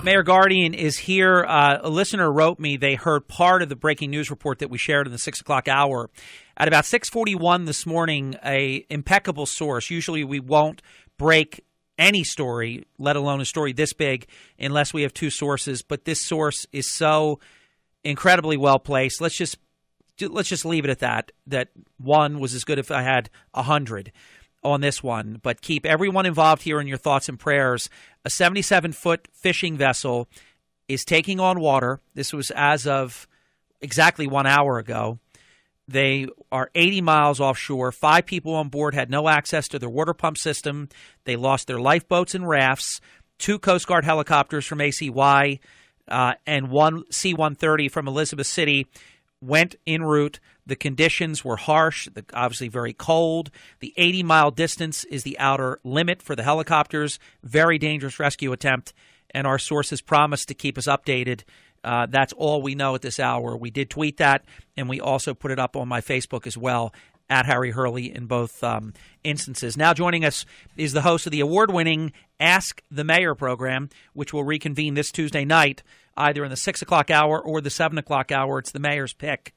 Mayor Guardian is here. A listener wrote me they heard part of the breaking news report that we shared in the 6 o'clock hour. At about 6:41 this morning, a impeccable source. Usually we won't break any story, let alone a story this big, unless we have two sources. But this source is so incredibly well placed. Let's just leave it at that. That one was as good if I had 100 on this one. But keep everyone involved here in your thoughts and prayers. A 77-foot fishing vessel is taking on water. This was as of exactly 1 hour ago. They are 80 miles offshore. 5 people on board had no access to their water pump system. They lost their lifeboats and rafts. 2 Coast Guard helicopters from ACY and 1 C-130 from Elizabeth City went en route. The conditions were harsh, obviously very cold. The 80-mile distance is the outer limit for the helicopters. Very dangerous rescue attempt, and our sources promised to keep us updated. That's all we know at this hour. We did tweet that, and we also put it up on my Facebook as well, at Harry Hurley in both instances. Now joining us is the host of the award-winning Ask the Mayor program, which will reconvene this Tuesday night, either in the 6 o'clock hour or the 7 o'clock hour. It's the mayor's pick.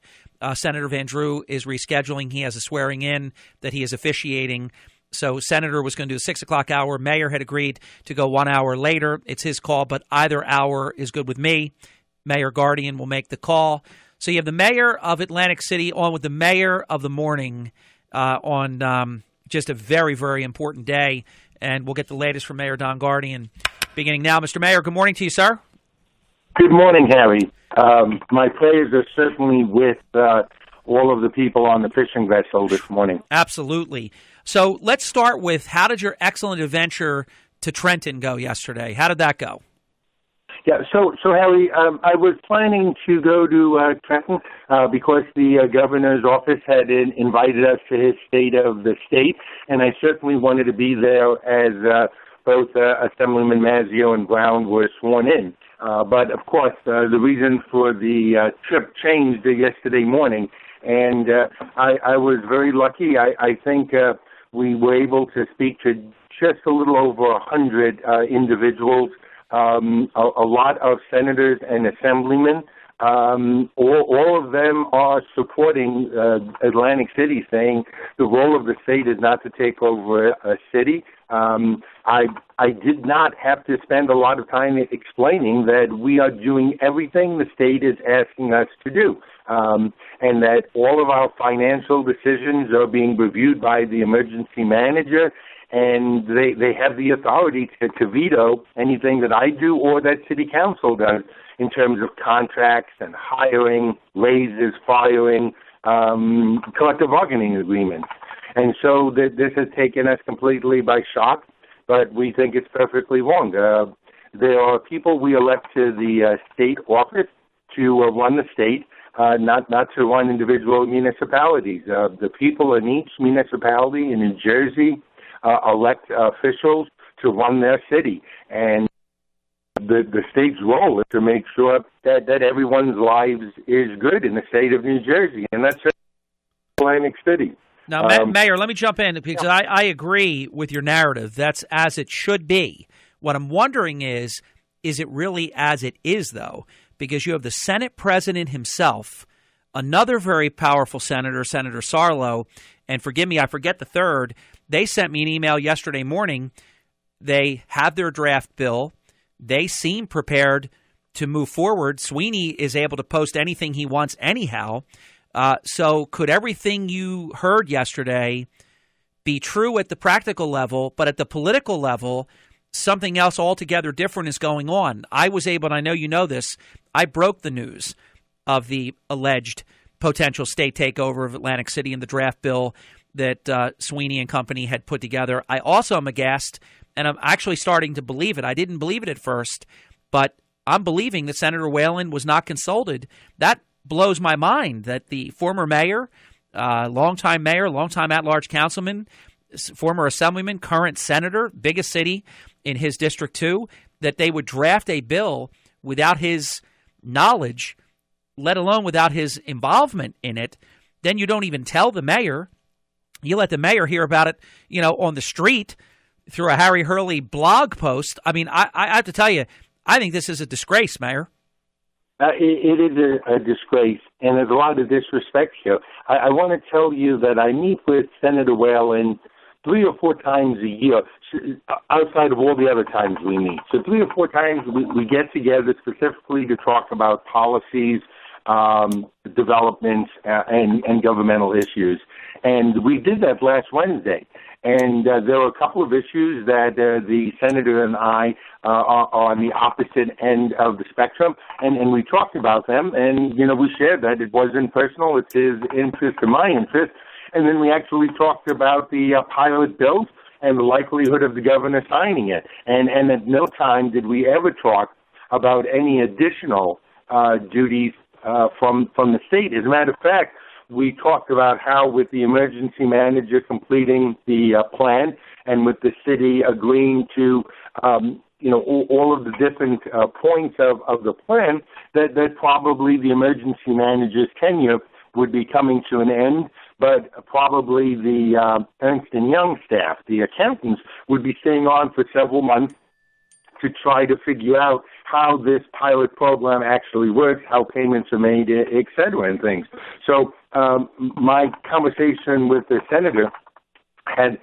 Senator Van Drew is rescheduling. He has a swearing in that he is officiating. So Senator was going to do the 6 o'clock hour. Mayor had agreed to go 1 hour later. It's his call, but either hour is good with me. Mayor Guardian will make the call. So you have the mayor of Atlantic City on with the mayor of the morning on just a very, very important day. And we'll get the latest from Mayor Don Guardian beginning now. Mr. Mayor, good morning to you, sir. Good morning, Harry. My prayers are certainly with all of the people on the fishing vessel this morning. Absolutely. So let's start with, how did your excellent adventure to Trenton go yesterday? How did that go? Yeah, so Harry, I was planning to go to Trenton because the governor's office had invited us to his State of the State, and I certainly wanted to be there as both Assemblyman Mazzeo and Brown were sworn in. But, of course, the reason for the trip changed yesterday morning, and I was very lucky. I think we were able to speak to just a little over 100 individuals, a lot of senators and assemblymen. All of them are supporting Atlantic City, saying the role of the state is not to take over a city. I did not have to spend a lot of time explaining that we are doing everything the state is asking us to do, and that all of our financial decisions are being reviewed by the emergency manager, and they have the authority to veto anything that I do or that city council does in terms of contracts and hiring, raises, firing, collective bargaining agreements. And so this has taken us completely by shock, but we think it's perfectly wrong. There are people we elect to the state office to run the state, not to run individual municipalities. The people in each municipality in New Jersey elect officials to run their city, and the state's role is to make sure that everyone's lives is good in the state of New Jersey, and that's Atlantic City. Now, Mayor, let me jump in, because I agree with your narrative. That's as it should be. What I'm wondering is it really as it is, though? Because you have the Senate president himself, another very powerful senator, Senator Sarlo, and forgive me, I forget the third. They sent me an email yesterday morning. They have their draft bill. They seem prepared to move forward. Sweeney is able to post anything he wants anyhow. So could everything you heard yesterday be true at the practical level, but at the political level, something else altogether different is going on? I was able, and I know you know this, I broke the news of the alleged potential state takeover of Atlantic City and the draft bill that Sweeney and company had put together. I also am aghast, and I'm actually starting to believe it. I didn't believe it at first, but I'm believing that Senator Whelan was not consulted. That blows my mind, that the former mayor, longtime at-large councilman, former assemblyman, current senator, biggest city in his district too, that they would draft a bill without his knowledge, let alone without his involvement in it. Then you don't even tell the mayor. You let the mayor hear about it, on the street through a Harry Hurley blog post. I mean, I have to tell you, I think this is a disgrace, Mayor. It is a disgrace, and there's a lot of disrespect here. I want to tell you that I meet with Senator Whelans 3 or 4 times a year, outside of all the other times we meet. So 3 or 4 times we get together specifically to talk about policies, developments, and governmental issues. And we did that last Wednesday. And there were a couple of issues that the senator and I are on the opposite end of the spectrum, and we talked about them, and, we shared that it wasn't personal, it's his interest and my interest, and then we actually talked about the pilot bills and the likelihood of the governor signing it, and at no time did we ever talk about any additional duties from the state. As a matter of fact, we talked about how with the emergency manager completing the plan and with the city agreeing to, all of the different points of the plan, that probably the emergency manager's tenure would be coming to an end, but probably the Ernst & Young staff, the accountants, would be staying on for several months to try to figure out how this pilot program actually works, how payments are made, et cetera, and things. So my conversation with the senator had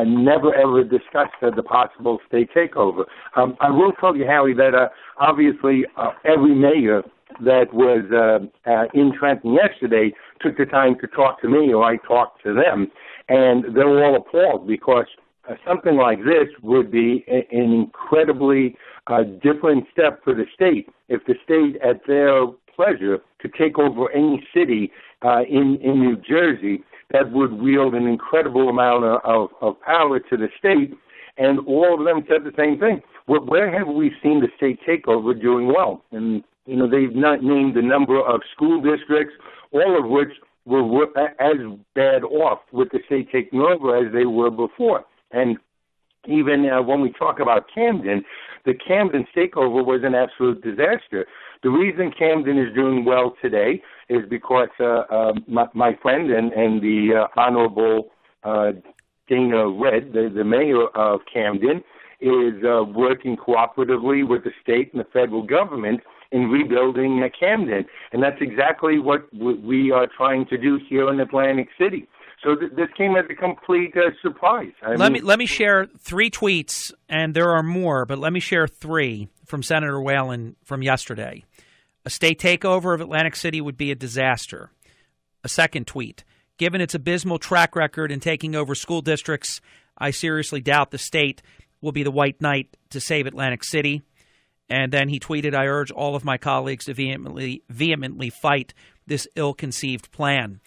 never, ever discussed the possible state takeover. I will tell you, Harry, that obviously every mayor that was in Trenton yesterday took the time to talk to me, or I talked to them, and they were all appalled because something like this would be an incredibly different step for the state if the state, at their pleasure, could take over any city in New Jersey. That would wield an incredible amount of power to the state, and all of them said the same thing. Where have we seen the state takeover doing well? And, they've not named a number of school districts, all of which were as bad off with the state taking over as they were before. And even when we talk about Camden, the Camden takeover was an absolute disaster. The reason Camden is doing well today is because my friend and the Honorable Dana Red, the mayor of Camden, is working cooperatively with the state and the federal government in rebuilding Camden. And that's exactly what we are trying to do here in Atlantic City. So this came as a complete surprise. Let me share 3 tweets, and there are more, but let me share 3 from Senator Whelan from yesterday. A state takeover of Atlantic City would be a disaster. A second tweet. Given its abysmal track record in taking over school districts, I seriously doubt the state will be the white knight to save Atlantic City. And then he tweeted, I urge all of my colleagues to vehemently fight this ill-conceived plan.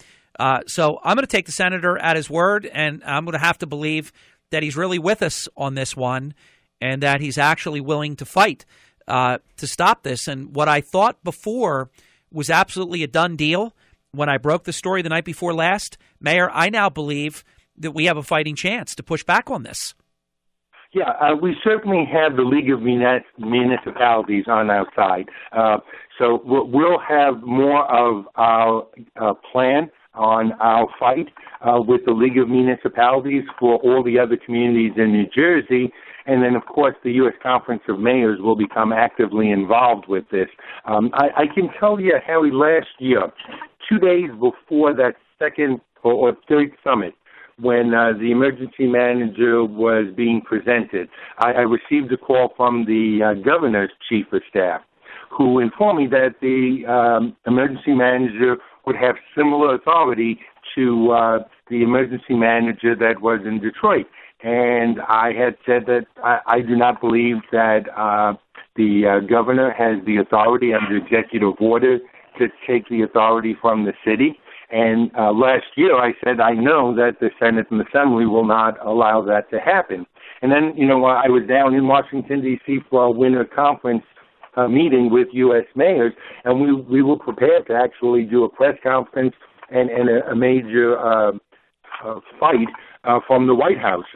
So I'm going to take the senator at his word, and I'm going to have to believe that he's really with us on this one and that he's actually willing to fight to stop this. And what I thought before was absolutely a done deal when I broke the story the night before last, Mayor, I now believe that we have a fighting chance to push back on this. Yeah, we certainly have the League of Municipalities on our side. So we'll have more of our plan on our fight with the League of Municipalities for all the other communities in New Jersey. And then, of course, the U.S. Conference of Mayors will become actively involved with this. I can tell you, Harry, last year, 2 days before that second or third summit, when the emergency manager was being presented, I received a call from the governor's chief of staff, who informed me that the emergency manager would have similar authority to the emergency manager that was in Detroit. And I had said that I do not believe that the governor has the authority under executive order to take the authority from the city. And last year I said I know that the Senate and the Assembly will not allow that to happen. And then, I was down in Washington, D.C. for a winter conference meeting with U.S. mayors, and we were prepared to actually do a press conference and a major fight from the White House.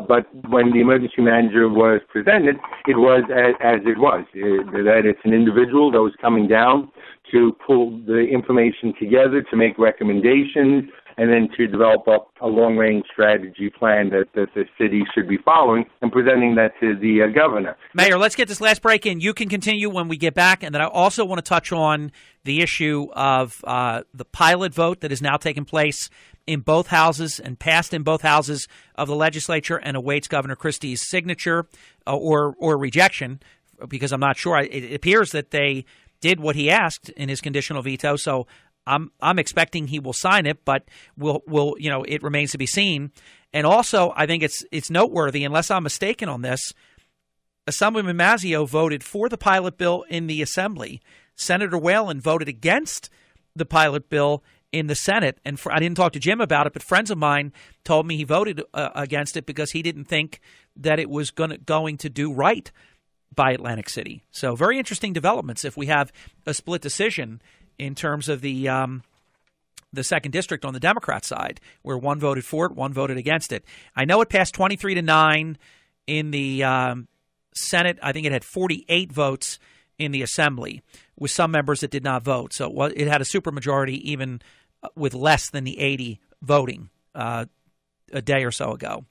But when the emergency manager was presented, it was as it was, that it's an individual that was coming down to pull the information together, to make recommendations, and then to develop a long-range strategy plan that the city should be following and presenting that to the governor. Mayor, let's get this last break in. You can continue when we get back, and then I also want to touch on the issue of the pilot vote that has now taken place in both houses and passed in both houses of the legislature and awaits Governor Christie's signature or rejection, because I'm not sure. It appears that they did what he asked in his conditional veto, so I'm expecting he will sign it, but we'll it remains to be seen. And also, I think it's noteworthy, unless I'm mistaken on this, Assemblyman Mazzeo voted for the pilot bill in the Assembly. Senator Whelan voted against the pilot bill in the Senate. And I didn't talk to Jim about it, but friends of mine told me he voted against it because he didn't think that it was going to do right by Atlantic City. So very interesting developments if we have a split decision in terms of the second district on the Democrat side, where one voted for it, one voted against it. I know it passed 23-9 in the Senate. I think it had 48 votes in the Assembly, with some members that did not vote. So it had a supermajority even with less than the 80 voting a day or so ago.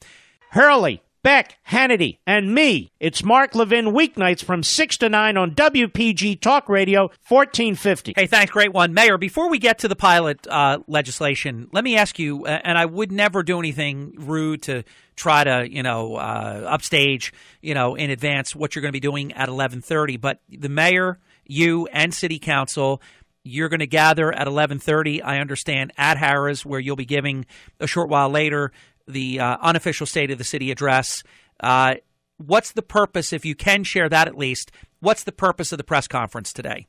Hurley, Beck, Hannity, and me. It's Mark Levin, weeknights from 6 to 9 on WPG Talk Radio, 1450. Hey, thanks. Great one. Mayor, before we get to the pilot legislation, let me ask you, and I would never do anything rude to try to, upstage, in advance what you're going to be doing at 11:30, but the mayor, you, and city council, you're going to gather at 11:30, I understand, at Harrah's, where you'll be giving a short while later the unofficial State of the City address. What's the purpose, if you can share that at least, what's the purpose of the press conference today?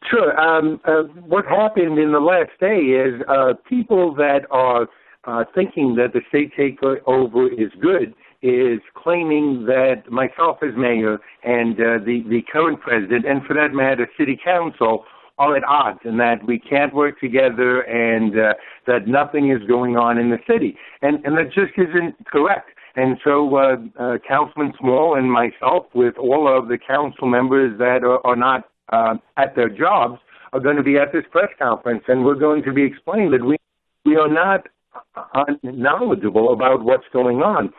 Sure. What happened in the last day is people that are thinking that the state takeover is good is claiming that myself as mayor and the current president, and for that matter, city council, are at odds, and that we can't work together, and that nothing is going on in the city. And that just isn't correct. And so Councilman Small and myself, with all of the council members that are not at their jobs, are going to be at this press conference, and we're going to be explaining that we are not knowledgeable about what's going on.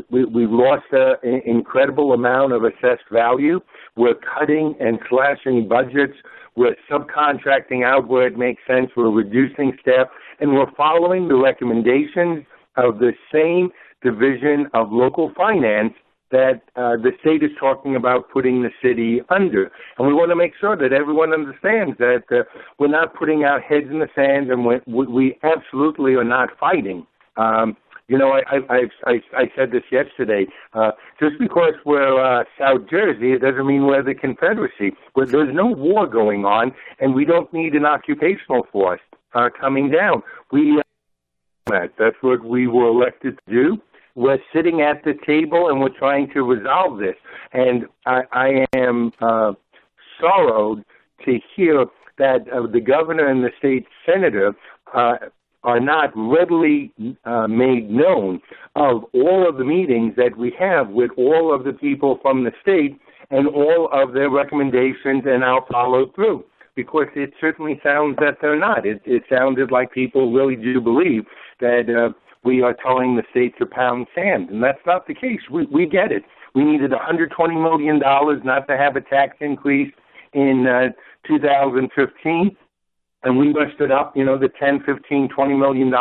We've lost an incredible amount of assessed value. We're cutting and slashing budgets. We're subcontracting out where it makes sense. We're reducing staff, and we're following the recommendations of the same division of local finance that the state is talking about putting the city under. And we want to make sure that everyone understands that we're not putting our heads in the sand, and we absolutely are not fighting. I said this yesterday. Just because we're South Jersey, it doesn't mean we're the Confederacy. But there's no war going on, and we don't need an occupational force coming down. That's what we were elected to do. We're sitting at the table, and we're trying to resolve this. And I am sorrowed to hear that the governor and the state senator are not readily made known of all of the meetings that we have with all of the people from the state and all of their recommendations, and I'll follow through. Because it certainly sounds that they're not. It sounded like people really do believe that we are telling the state to pound sand, and that's not the case. We get it. We needed $120 million not to have a tax increase in 2015, and we mustered up, the $10, $15, $20 million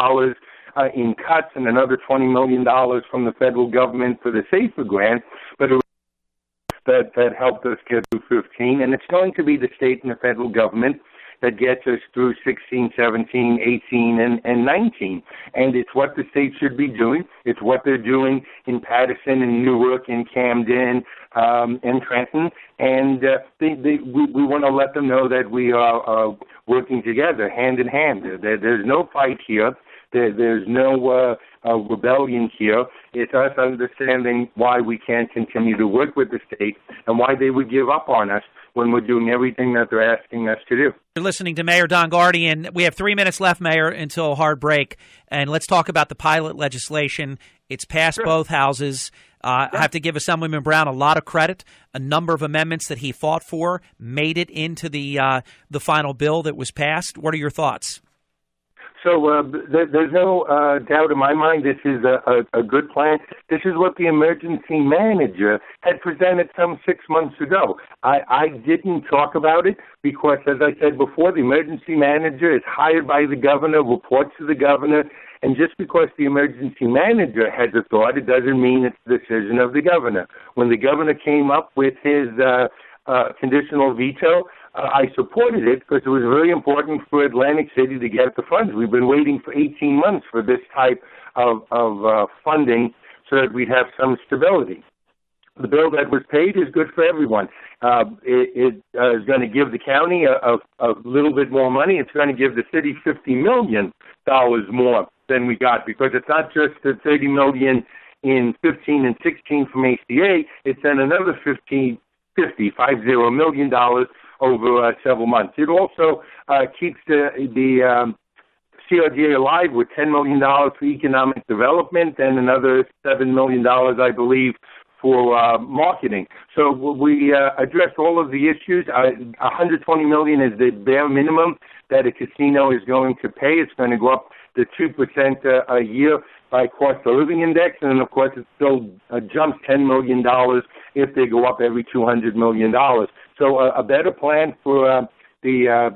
in cuts and another $20 million from the federal government for the SAFER grant, but that helped us get through 15, and it's going to be the state and the federal government that gets us through 16, 17, 18, and 19. And it's what the state should be doing. It's what they're doing in Paterson and Newark and Camden and Trenton. And we want to let them know that we are working together, hand in hand. There's no fight here. There's no rebellion here. It's us understanding why we can't continue to work with the state and why they would give up on us when we're doing everything that they're asking us to do. You're listening to Mayor Don Guardian. We have 3 minutes left, Mayor, until a hard break. And let's talk about the pilot legislation. It's passed both houses. I have to give Assemblyman Brown a lot of credit. A number of amendments that he fought for made it into the final bill that was passed. What are your thoughts? There's no doubt in my mind this is a good plan. This is what the emergency manager had presented some 6 months ago. I didn't talk about it because, as I said before, the emergency manager is hired by the governor, reports to the governor, and just because the emergency manager has a thought, it doesn't mean it's the decision of the governor. When the governor came up with his conditional veto, I supported it because it was very important for Atlantic City to get the funds. We've been waiting for 18 months for this type of funding so that we'd have some stability. The bill that was paid is good for everyone. It is going to give the county a little bit more money. It's going to give the city $50 million more than we got, because it's not just the $30 million in 15 and 16 from ACA. It's then another $50 million over several months. It also keeps the CRDA alive with $10 million for economic development and another $7 million, I believe, for marketing. So we addressed all of the issues. $120 million is the bare minimum that a casino is going to pay. It's going to go up to 2% a year by cost of living index, and then, of course, it still jumps $10 million if they go up every $200 million. So a better plan for the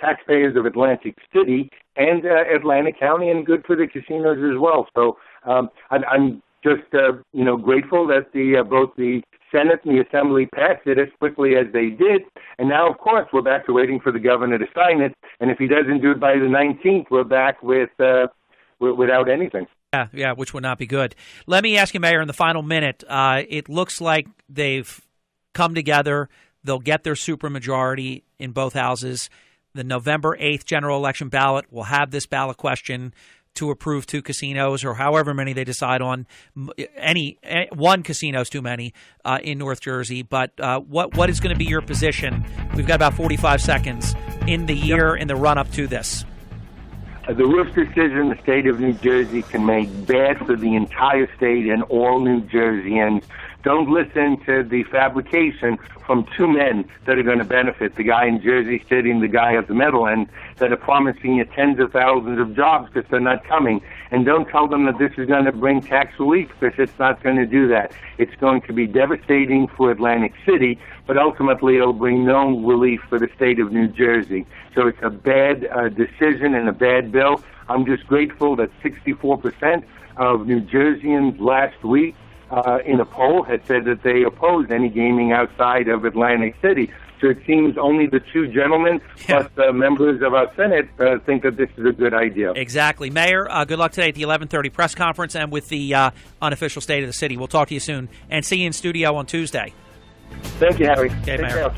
taxpayers of Atlantic City and Atlantic County, and good for the casinos as well. So I'm just grateful that both the Senate and the Assembly passed it as quickly as they did. And now, of course, we're back to waiting for the governor to sign it. And if he doesn't do it by the 19th, we're back without anything. Yeah, which would not be good. Let me ask you, Mayor, in the final minute, it looks like they've come together. They'll get their supermajority in both houses. The November 8th general election ballot will have this ballot question to approve 2 casinos, or however many they decide on. One casino is too many in North Jersey. But what is going to be your position? We've got about 45 seconds in the year in the run-up to this. The worst decision the state of New Jersey can make, bad for the entire state and all New Jerseyans. Don't listen to the fabrication from 2 men that are going to benefit, the guy in Jersey City and the guy at the Meadowlands, that are promising you tens of thousands of jobs because they're not coming. And don't tell them that this is going to bring tax relief, because it's not going to do that. It's going to be devastating for Atlantic City, but ultimately it'll bring no relief for the state of New Jersey. So it's a bad decision and a bad bill. I'm just grateful that 64% of New Jerseyans last week in a poll had said that they opposed any gaming outside of Atlantic City. So it seems only the 2 gentlemen plus the members of our Senate think that this is a good idea. Exactly. Mayor, good luck today at the 11:30 press conference and with the unofficial state of the city. We'll talk to you soon and see you in studio on Tuesday. Thank you, Harry. Okay, Mayor.